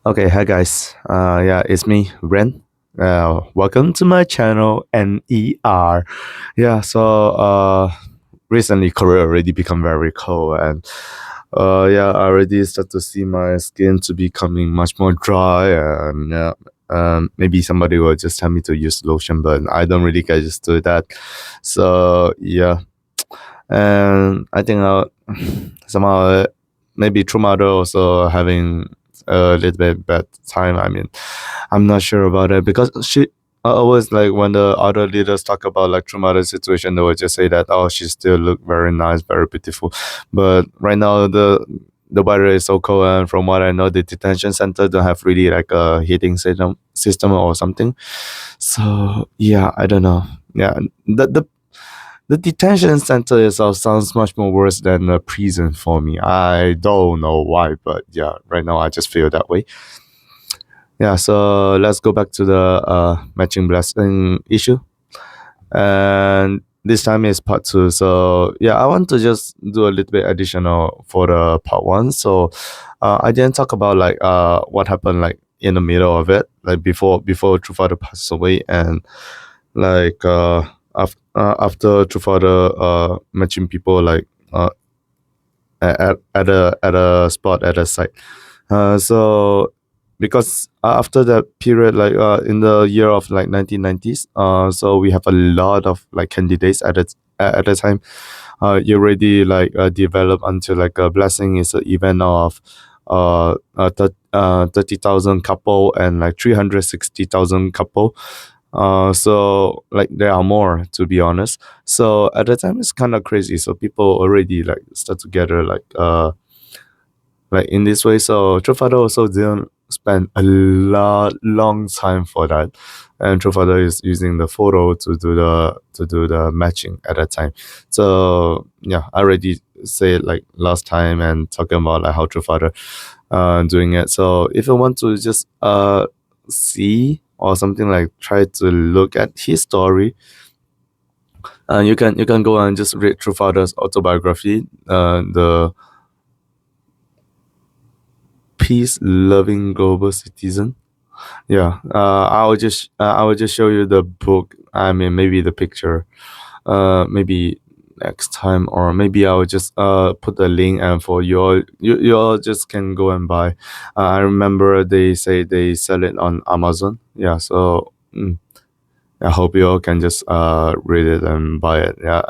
Okay, hi guys. Yeah, it's me, Ren. Welcome to my channel, NER. Yeah, recently Korea already become very cold, and yeah, I already start to see my skin to becoming much more dry, and yeah, maybe somebody will just tell me to use lotion, but I don't really get used to that. So yeah, and I think somehow maybe True Mother also having a little bit bad time. I mean, I'm not sure about it because she always like when the other leaders talk about like True Mother's situation, they would just say that oh she still look very nice, very beautiful. But right now the weather is so cold, and from what I know, the detention center don't have really like a heating system or something. So yeah, I don't know. Yeah, the detention center itself sounds much more worse than a prison for me. I don't know why, but yeah, right now I just feel that way. Yeah, so let's go back to the matching blessing issue. And this time is part two. So yeah, I want to just do a little bit additional for the part one. So I didn't talk about like what happened like in the middle of it, like before True Father passed away, and like after True Father matching people like at a spot at a site. So because after that period, like in the year of like 1990s, so we have a lot of like candidates at the time. You already like develop until like a blessing is an event of 30,000 couple and like 360,000 couple. So like there are more to be honest. So at the time it's kind of crazy. So people already like start together like in this way. So Truffaut also didn't spend a long time for that, and Truffaut is using the photo to do the matching at that time. So yeah, I already said like last time and talking about like how Truffaut doing it. So if you want to just see or something like try to look at his story, you can go and just read Truffaut's autobiography, the peace loving global citizen. Yeah, I will just show you the book. I mean, maybe the picture. Maybe next time, or maybe I will just put the link, and for you all just can go and buy. I remember they say they sell it on Amazon. Yeah, so I hope you all can just read it and buy it. Yeah,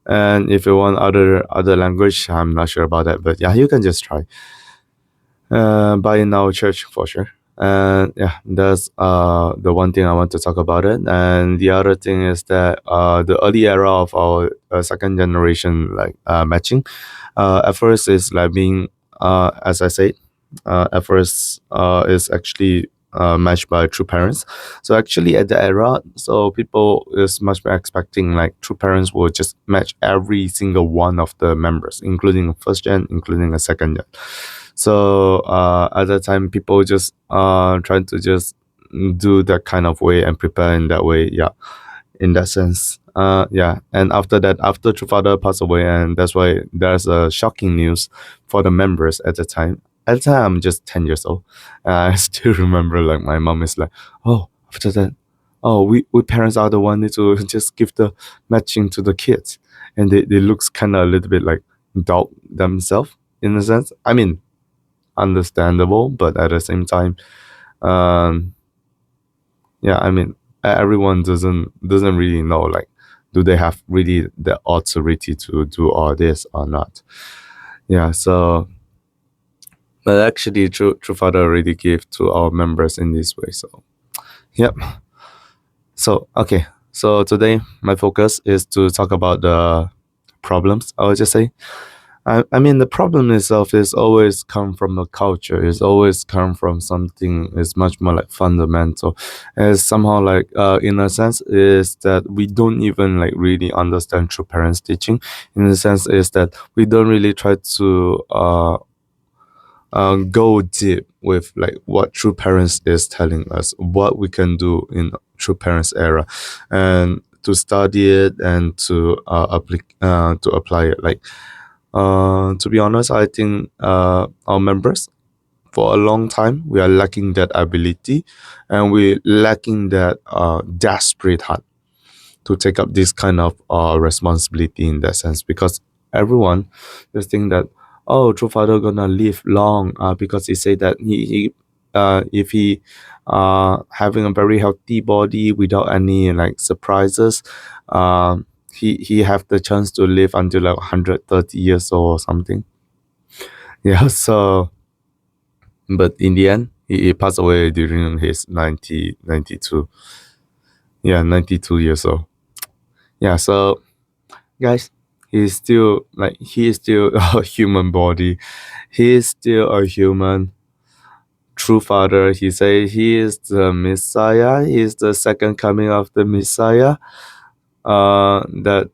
and if you want other language, I'm not sure about that, but yeah, you can just try. Buy in our church for sure. And yeah, that's the one thing I want to talk about it. And the other thing is that the early era of our second generation like matching, at first is like being as I said, at first is actually matched by true parents. So actually at the era, so people is much more expecting like true parents will just match every single one of the members, including a first gen, including a second gen. So at that time, people just trying to just do that kind of way and prepare in that way. Yeah, in that sense. Yeah, and after that, after True passed away, and that's why there's a shocking news for the members at the time. At the time, I'm just 10 years old. And I still remember like my mom is like, "Oh, after that, oh, we parents are the one need to just give the matching to the kids," and they looks kind of a little bit like doubt themselves in a sense. I mean, understandable, but at the same time, um, yeah, I mean, everyone doesn't really know like, do they have really the authority to do all this or not? Yeah, so but actually, True Father already gave to our members in this way. So yep. So okay, so today my focus is to talk about the problems. I would just say I mean, the problem itself is always come from the culture. It's always come from something is much more like fundamental. It's somehow like, in a sense, is that we don't even like really understand true parents' teaching. In a sense, is that we don't really try to go deep with like what true parents is telling us, what we can do in true parents era, and to study it and to apply it. Like to be honest, I think our members for a long time. We are lacking that ability, and we lacking that desperate heart to take up this kind of responsibility in that sense, because everyone just think that, oh, true father gonna live long, because he say that if he having a very healthy body without any like surprises, he have the chance to live until like 130 years old or something. Yeah. So but in the end he passed away during his 92. Yeah, 92 years old. Yeah. So guys, he is still a human body. He is still a human. True father, he say he is the Messiah. He is the second coming of the Messiah. That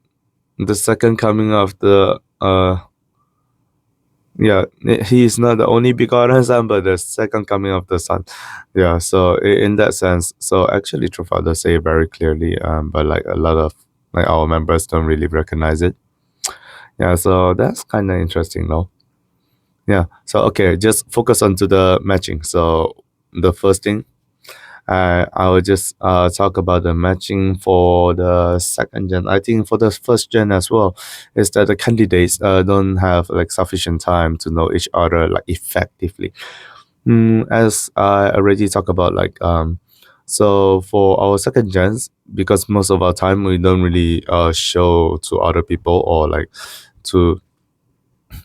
the second coming of the yeah, he is not the only begotten son, but the second coming of the son. Yeah. So in that sense, so actually, True Father say very clearly, but like a lot of like our members don't really recognize it. Yeah. So that's kind of interesting, though. Yeah. So okay, just focus onto the matching. So the first thing, I will just talk about the matching for the second gen. I think for the first gen as well, is that the candidates don't have like sufficient time to know each other like effectively. As I already talked about, like so for our second gens, because most of our time we don't really show to other people or like to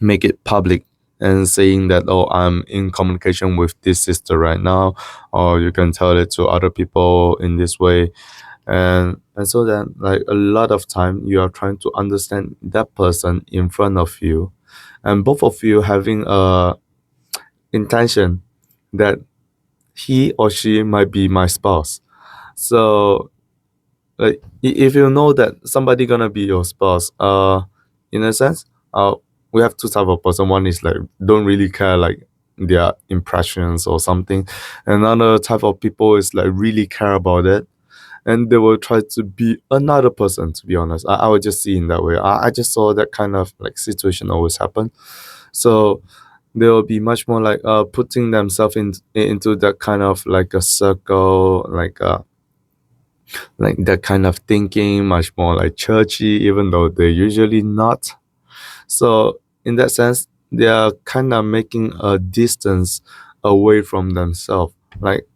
make it public and saying that, oh, I'm in communication with this sister right now, or you can tell it to other people in this way. And so then like a lot of time you are trying to understand that person in front of you, and both of you having a intention that he or she might be my spouse. So like if you know that somebody gonna be your spouse, in a sense, we have two type of person. One is like don't really care like their impressions or something. Another type of people is like really care about it, and they will try to be another person. To be honest, I would just see in that way. I just saw that kind of like situation always happen. So they will be much more like putting themselves into that kind of like a circle, like that kind of thinking, much more like churchy, even though they're usually not. So in that sense, they are kind of making a distance away from themselves. Like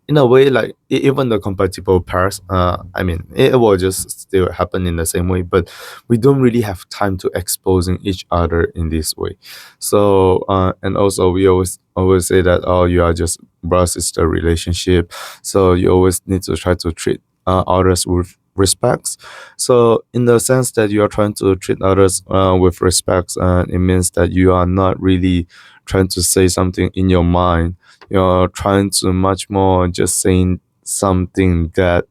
in a way, like even the compatible pairs, I mean, it will just still happen in the same way, but we don't really have time to exposing each other in this way. So and also we always say that, oh, you are just brother sister relationship, so you always need to try to treat others with respects. So in the sense that you are trying to treat others with respects, it means that you are not really trying to say something in your mind. You're trying to much more just saying something that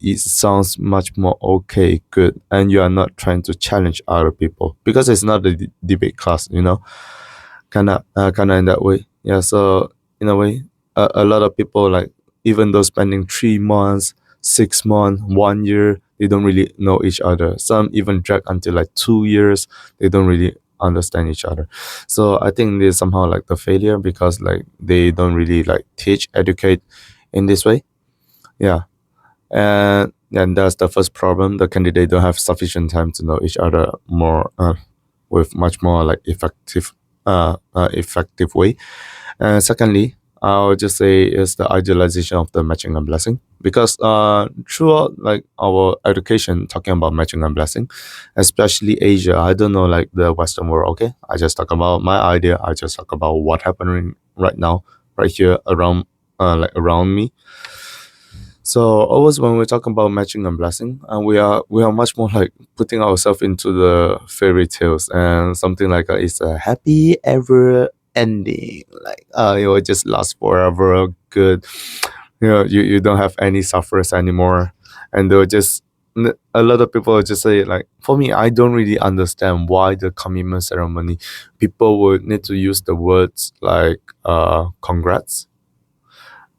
it sounds much more okay, good, and you are not trying to challenge other people, because it's not a debate class, kind of in that way. Yeah. So in a way, a lot of people, like even though spending 3 months, 6 months, 1 year, they don't really know each other. Some even drag until like 2 years. They don't really understand each other. So I think there's somehow like the failure, because like they don't really like teach, educate in this way. Yeah. And that's the first problem. The candidate don't have sufficient time to know each other more, with much more like effective way. And secondly, I would just say is the idealization of the matching and blessing, because throughout like our education talking about matching and blessing, especially Asia, I don't know like the Western world. Okay, I just talk about my idea. I just talk about what happening right now, right here around, like around me. So always when we're talking about matching and blessing, and we are much more like putting ourselves into the fairy tales, and something like it's a happy ever ending, like it will just last forever, good. You don't have any sufferers anymore, and they'll just a lot of people will just say like, for me, I don't really understand why the commitment ceremony people would need to use the words like congrats.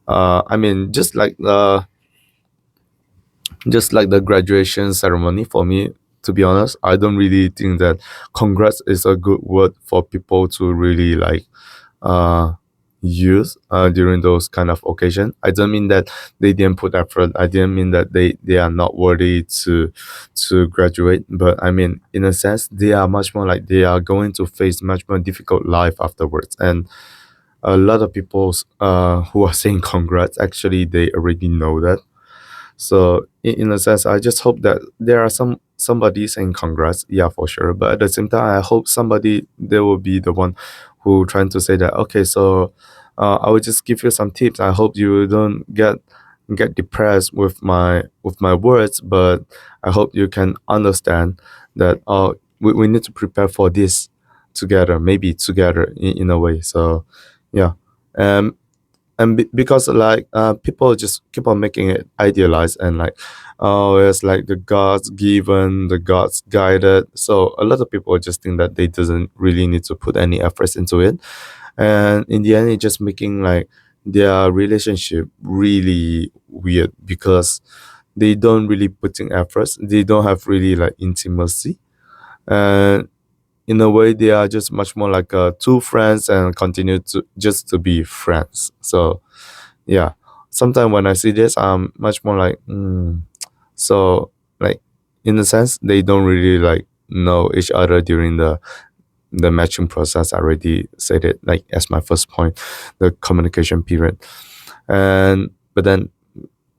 I mean, just like the graduation ceremony, for me, to be honest, I don't really think that congrats is a good word for people to really like uh use during those kind of occasion. I don't mean that they didn't put effort. I didn't mean that they are not worthy to graduate. But I mean, in a sense, they are much more like they are going to face much more difficult life afterwards. And a lot of people who are saying congrats, actually, they already know that. So in a sense, I just hope that there are somebody saying congrats, yeah, for sure. But at the same time, I hope somebody there will be the one who trying to say that okay, so I will just give you some tips. I hope you don't get depressed with my words, but I hope you can understand that we need to prepare for this together, maybe together in a way. So yeah. Um because like people just keep on making it idealized and like oh it's like the gods given, the gods guided, so a lot of people just think that they doesn't really need to put any efforts into it, and in the end it's just making like their relationship really weird because they don't really put in efforts, they don't have really like intimacy, and in a way they are just much more like two friends and continue to just to be friends. So yeah, sometimes when I see this, I'm much more like, so like in a sense, they don't really like know each other during the matching process. I already said it like as my first point, the communication period, and but then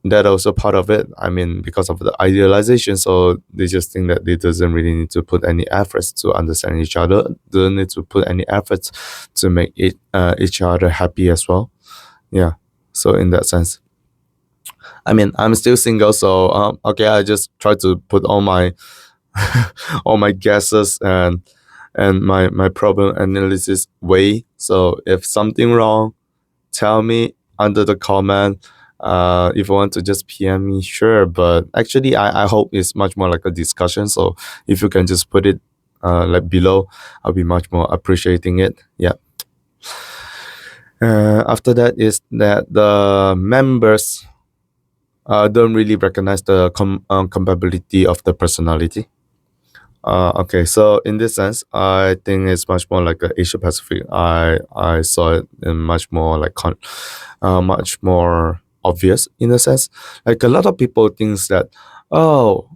that also part of it. I mean, because of the idealization, so they just think that they doesn't really need to put any efforts to understand each other, don't need to put any efforts to make each other happy as well. Yeah. So in that sense, I mean, I'm still single, so okay, I just try to put all my all my guesses and my problem analysis way. So if something wrong, tell me under the comment. If you want to just PM me, sure. But actually, I hope it's much more like a discussion. So if you can just put it like below, I'll be much more appreciating it. Yeah. After that is that the members don't really recognize the compatibility of the personality. Okay, so in this sense, I think it's much more like a Asia Pacific. I saw it in much more like much more obvious in a sense. Like a lot of people thinks that, oh,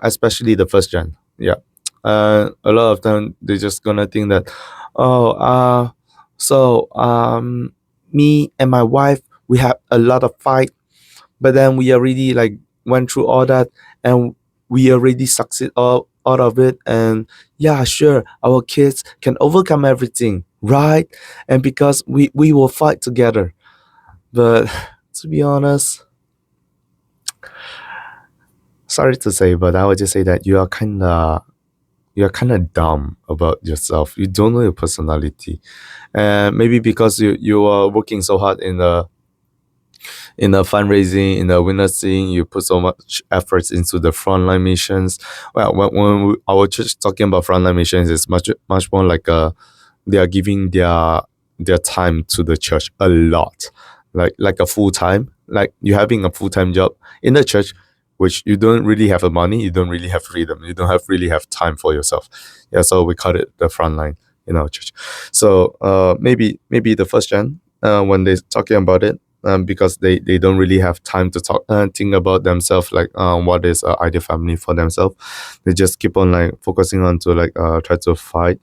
especially the first gen, yeah. A lot of them they just gonna think that, oh, so me and my wife we have a lot of fight, but then we already like went through all that and we already succeed all out of it, and yeah, sure, our kids can overcome everything, right? And because we will fight together, but to be honest, sorry to say, but I would just say that you are kind of dumb about yourself. You don't know your personality, and maybe because you are working so hard in the fundraising, in the winner scene, you put so much efforts into the frontline missions. Well, our church talking about frontline missions is much more like they are giving their time to the church a lot, like a full time. Like you having a full time job in the church, which you don't really have the money, you don't really have freedom, you don't have really have time for yourself. Yeah, so we call it the frontline in our church. So maybe the first gen when they talking about it, because they don't really have time to talk think about themselves like what is ideal family for themselves. They just keep on like focusing on to like try to fight.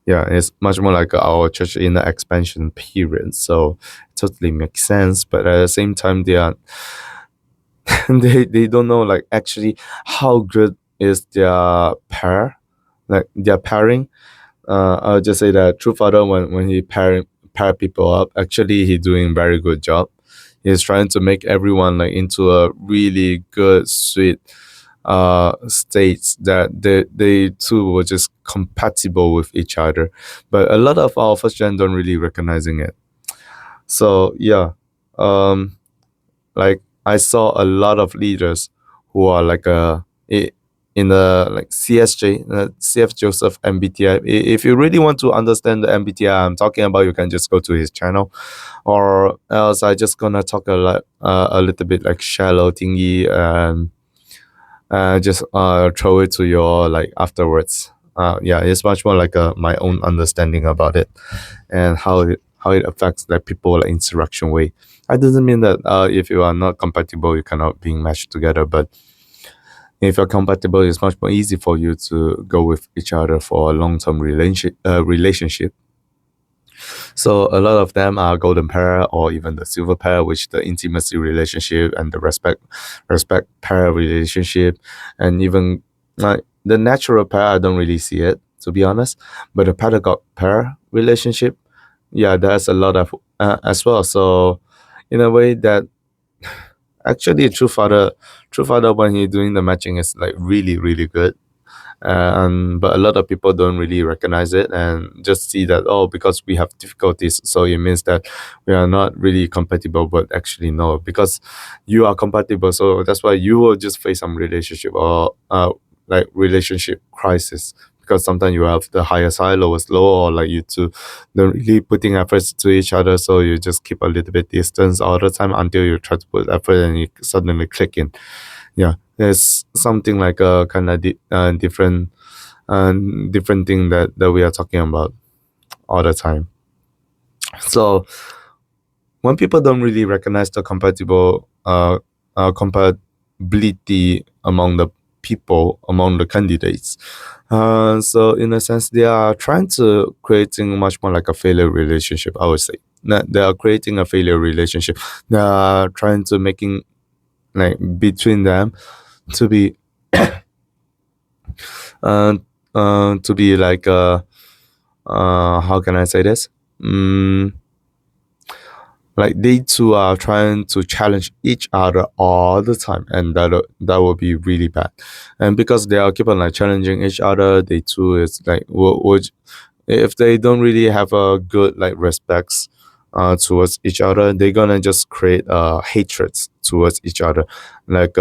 Yeah, it's much more like our church in the expansion period, so it totally makes sense, but at the same time they are they don't know like actually how good is their like their pairing. I'll just say that True Father, when he pair people up, actually he doing very good job. He's trying to make everyone like into a really good, sweet states that they two were just compatible with each other. But a lot of our first gen don't really recognizing it. So yeah, um, like I saw a lot of leaders who are like in the like CSJ, CF Joseph MBTI. If you really want to understand the MBTI I'm talking about, you can just go to his channel, or else I just gonna talk a little bit like shallow thingy and just throw it to your like afterwards. Yeah, it's much more like my own understanding about it and how how it affects like people like interaction way. That doesn't mean that if you are not compatible you cannot being matched together, but if you're compatible it's much more easy for you to go with each other for a long-term relationship. So a lot of them are golden pair or even the silver pair, which the intimacy relationship and the respect pair relationship, and even like the natural pair. I don't really see it, to be honest, but the pedagogue pair relationship, yeah, there's a lot of as well. So in a way that actually true father when he's doing the matching is like really really good, but a lot of people don't really recognize it and just see that, oh, because we have difficulties so it means that we are not really compatible, but actually no, because you are compatible, so that's why you will just face some relationship or like relationship crisis, because sometimes you have the highest high lowest low, or like you two don't really putting efforts to each other, so you just keep a little bit distance all the time until you try to put effort and you suddenly click in. Yeah, there's something like a kind of uh, different thing that we are talking about all the time. So when people don't really recognize the compatibility among the people, among the candidates, so in a sense they are trying to creating much more like a failure relationship, I would say. They are creating a failure relationship. They are trying to making like between them to be uh, to be like how can I say this? Mm, like they two are trying to challenge each other all the time, and that will be really bad. And because they are keep on like challenging each other, they two is like would if they don't really have a good like respects towards each other, they're gonna just create hatreds towards each other, like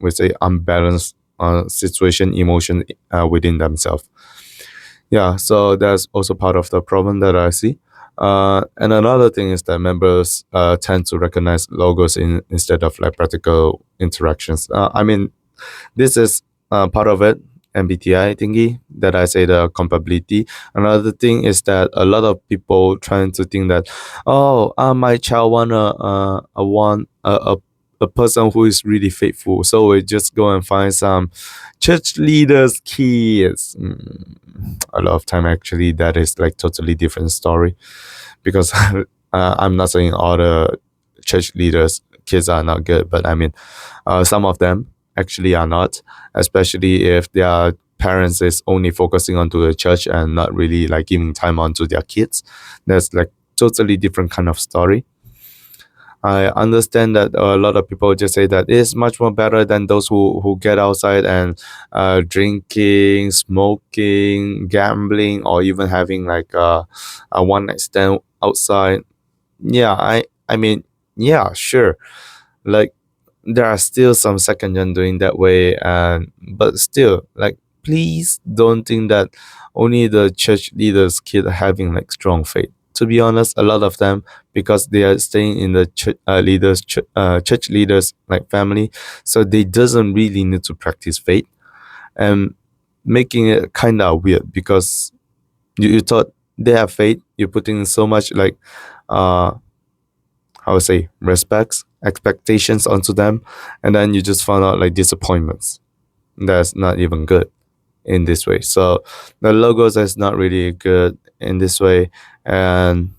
we say unbalanced situation emotion within themselves. Yeah, so that's also part of the problem that I see. And another thing is that members tend to recognize logos instead of like practical interactions. I mean, this is part of it, MBTI thingy that I say the compatibility. Another thing is that a lot of people trying to think that, oh, my child want a person who is really faithful, so we just go and find some church leaders' kids. A lot of time actually that is like totally different story, because I'm not saying all the church leaders kids are not good, but I mean some of them actually are not, especially if their parents is only focusing onto the church and not really like giving time onto their kids. That's like totally different kind of story. I understand that a lot of people just say that it's much more better than those who get outside and drinking, smoking, gambling, or even having like a one night stand outside. Yeah, I mean, yeah, sure. Like there are still some second gen doing that way, and but still, like please don't think that only the church leaders kid having like strong faith. To be honest, a lot of them, because they are staying in the church leaders like family, so they doesn't really need to practice faith, and making it kind of weird because you thought they have faith, you're putting so much like uh I would say respects, expectations onto them, and then you just found out like disappointments. That's not even good in this way. So the logos is not really good in this way, and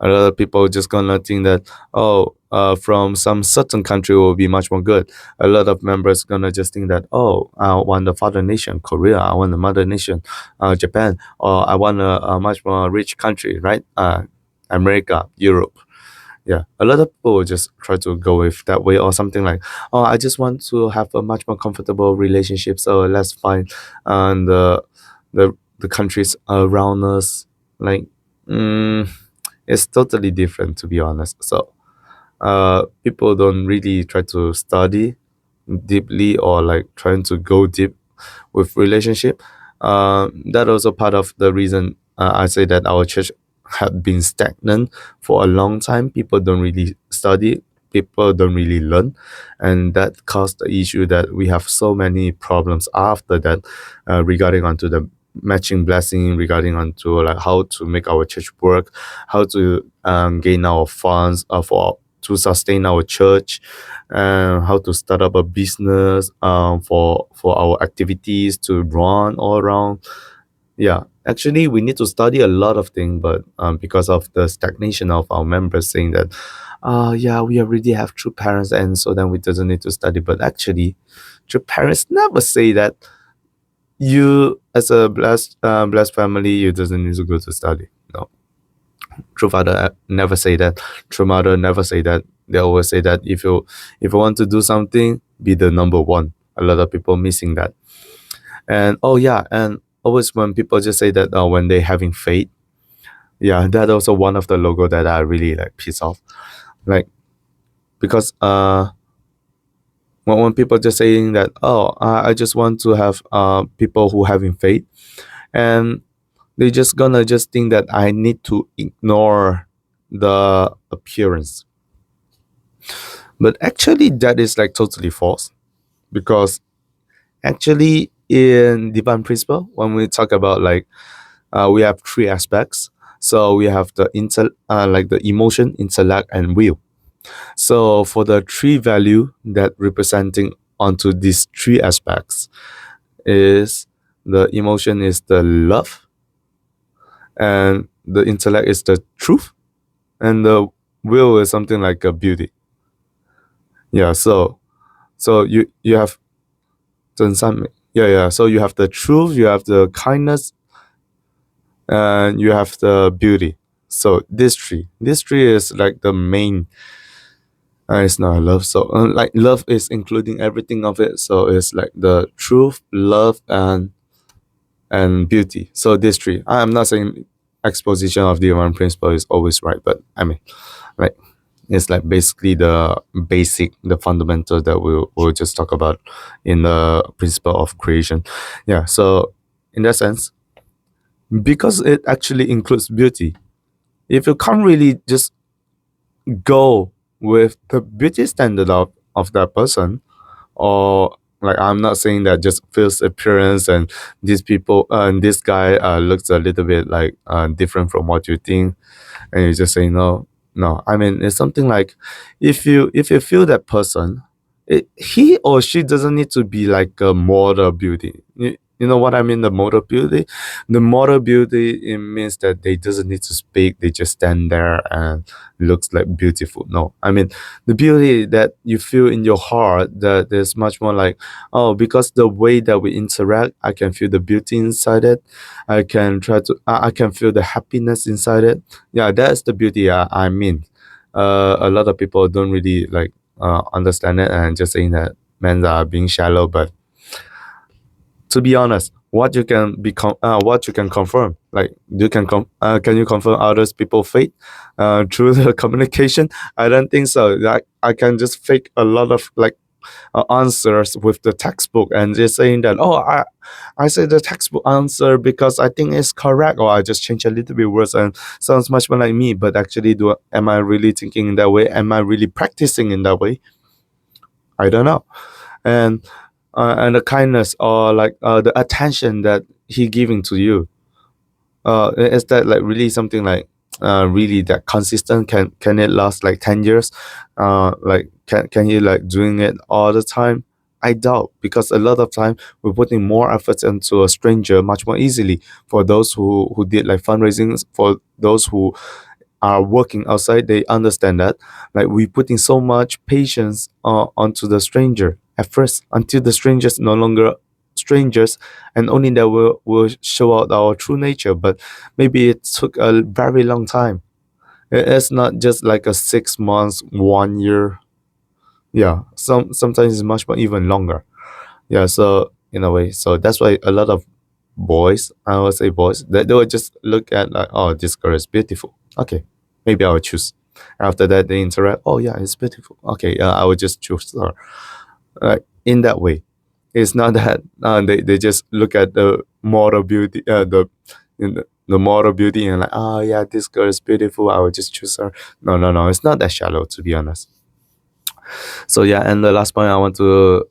a lot of people just gonna think that, oh, from some certain country will be much more good. A lot of members gonna just think that, oh, I want the father nation Korea, I want the mother nation Japan, or I want a much more rich country, right? America, Europe. Yeah, a lot of people will just try to go with that way, or something like, oh, I just want to have a much more comfortable relationship, so let's find the countries around us. Like mm, it's totally different, to be honest. So people don't really try to study deeply or like trying to go deep with relationship. That also part of the reason I say that our church had been stagnant for a long time. People don't really study, people don't really learn, and that caused the issue that we have so many problems after that regarding onto the matching blessing regarding onto like how to make our church work, how to gain our funds for to sustain our church, and how to start up a business for our activities to run all around. Yeah, actually, we need to study a lot of things, but because of the stagnation of our members saying that, yeah, we already have true parents, and so then we doesn't need to study. But actually, true parents never say that you, as a blessed family, you doesn't need to go to study. No, true father never say that. True mother never say that. They always say that if you want to do something, be the number one. A lot of people missing that. And oh yeah, and always when people just say that when they having faith, yeah, that also one of the logo that I really like piece off, like because when people just saying that, oh, I just want to have people who having faith, and they just gonna just think that I need to ignore the appearance, but actually that is like totally false, because actually in divine principle when we talk about like we have three aspects. So we have the like the emotion, intellect, and will. So for the three value that representing onto these three aspects is the emotion is the love, and the intellect is the truth, and the will is something like a beauty. Yeah, so you have 真善美. Yeah. So you have the truth, you have the kindness, and you have the beauty. So this tree is like the main. It's not love. So like love is including everything of it. So it's like the truth, love, and beauty. So this tree. I'm not saying exposition of the divine principle is always right, but I mean, like it's like basically the basic, the fundamental that we'll just talk about in the principle of creation. Yeah. So in that sense, because it actually includes beauty, if you can't really just go with the beauty standard of that person, or like I'm not saying that just feels appearance and these people and this guy looks a little bit like different from what you think, and you just say no. No, I mean it's something like if you feel that person, he or she doesn't need to be like a model beauty. You know what I mean? The model beauty, it means that they doesn't need to speak, they just stand there and looks like beautiful. No, I mean the beauty that you feel in your heart, that is much more like, oh, because the way that we interact, I can feel the beauty inside it. I can feel the happiness inside it. Yeah, that's the beauty I mean. A lot of people don't really like understand it and just saying that men are being shallow. But to be honest, what you can confirm, like can you confirm others people fake through the communication? I don't think so. Like I can just fake a lot of like answers with the textbook and just saying that, oh, I say the textbook answer because I think it's correct, or I just change a little bit words and sounds much more like me. But actually, am I really thinking in that way? Am I really practicing in that way? I don't know. And the kindness, or like the attention that he giving to you, is that like really something like really that consistent? Can it last like 10 years? Like can you like doing it all the time? I doubt, because a lot of time we're putting more efforts into a stranger much more easily. For those who did like fundraising, for those who are working outside, they understand that like we putting so much patience onto the stranger at first, until the strangers no longer strangers, and only that will show out our true nature. But maybe it took a very long time. It's not just like a 6 months, 1 year. Yeah, sometimes it's much more even longer. Yeah, so in a way, so that's why a lot of boys, I would say boys, they would just look at like, oh, this girl is beautiful. Okay, maybe I will choose. After that, they interact. Oh yeah, it's beautiful. Okay, I will just choose her. In that way, it's not that they just look at the moral beauty, the moral beauty, and like, oh yeah, this girl is beautiful. I will just choose her. No, it's not that shallow, to be honest. So yeah, and the last point I want to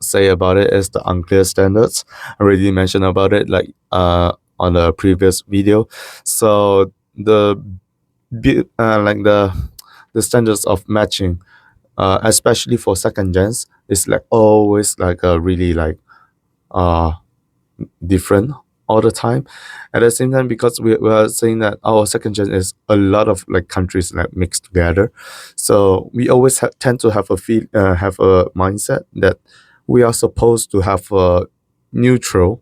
say about it is the unclear standards. I already mentioned about it like on the previous video. So the like the standards of matching, especially for second gens, is like always like a really like uh different all the time. At the same time, because we are saying that our second gen is a lot of like countries like mixed together, so we always tend to have a mindset that we are supposed to have a neutral,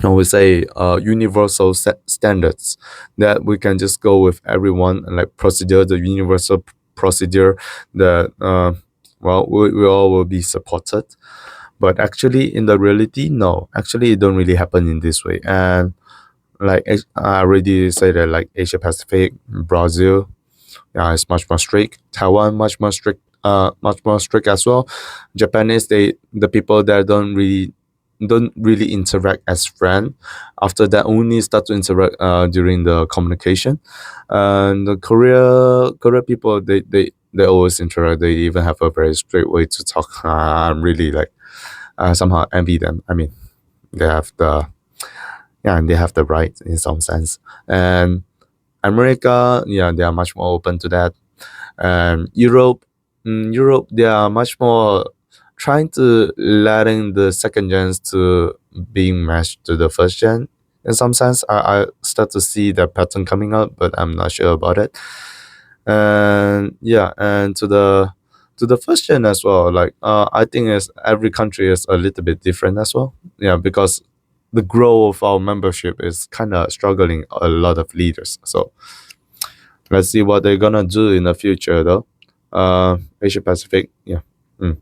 I would say, universal standards that we can just go with everyone and like procedure, the universal procedure that well we all will be supported. But actually in the reality, no, actually it don't really happen in this way. And like I already said that like Asia Pacific, Brazil, yeah, it's much more strict. Taiwan much more strict as well. Japanese, the people that don't really interact as friend. After that, only start to interact during the communication. And the Korea people, they always interact. They even have a very straight way to talk. I'm really like somehow envy them. I mean, they have the yeah, and they have the right in some sense. And America, yeah, they are much more open to that. And Europe, they are much more trying to letting the second gens to being matched to the first gen. In some sense, I start to see the pattern coming up, but I'm not sure about it. And yeah, and to the first gen as well. Like I think is every country is a little bit different as well. Yeah, because the growth of our membership is kind of struggling a lot of leaders. So let's see what they're gonna do in the future, though. Asia Pacific, yeah. Mm.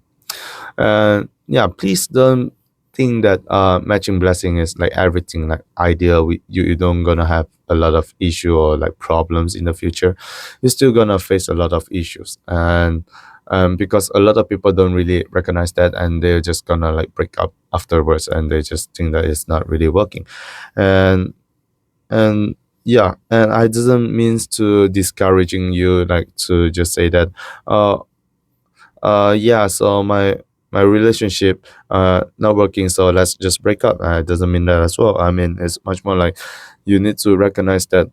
And yeah, please don't think that matching blessing is like everything like ideal. You don't gonna have a lot of issue or like problems in the future. You're still gonna face a lot of issues, and because a lot of people don't really recognize that, and they're just gonna like break up afterwards, and they just think that it's not really working. And and yeah, and I didn't means to discouraging you like to just say that uh yeah, so my relationship not working, so let's just break up. It doesn't mean that as well. I mean, it's much more like you need to recognize that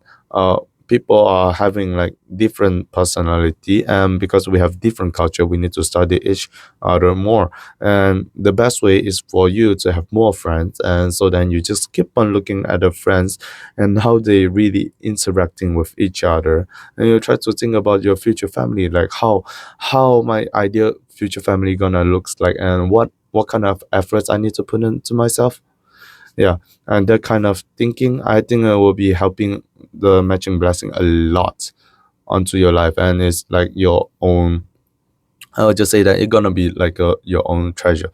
people are having like different personality, and because we have different culture, we need to study each other more. And the best way is for you to have more friends, and so then you just keep on looking at the friends and how they really interacting with each other, and you try to think about your future family, like how my ideal future family gonna looks like, and what kind of efforts I need to put into myself. Yeah, and that kind of thinking, I think it will be helping the matching blessing a lot onto your life, and it's like your own. I would just say that it's gonna be like your own treasure.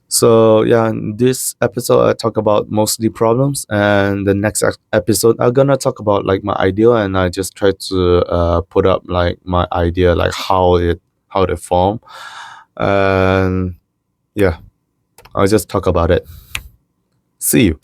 So yeah, in this episode I talk about mostly problems, and the next episode I'm gonna talk about like my idea, and I just try to put up like my idea, like how they form, and yeah, I'll just talk about it. See you.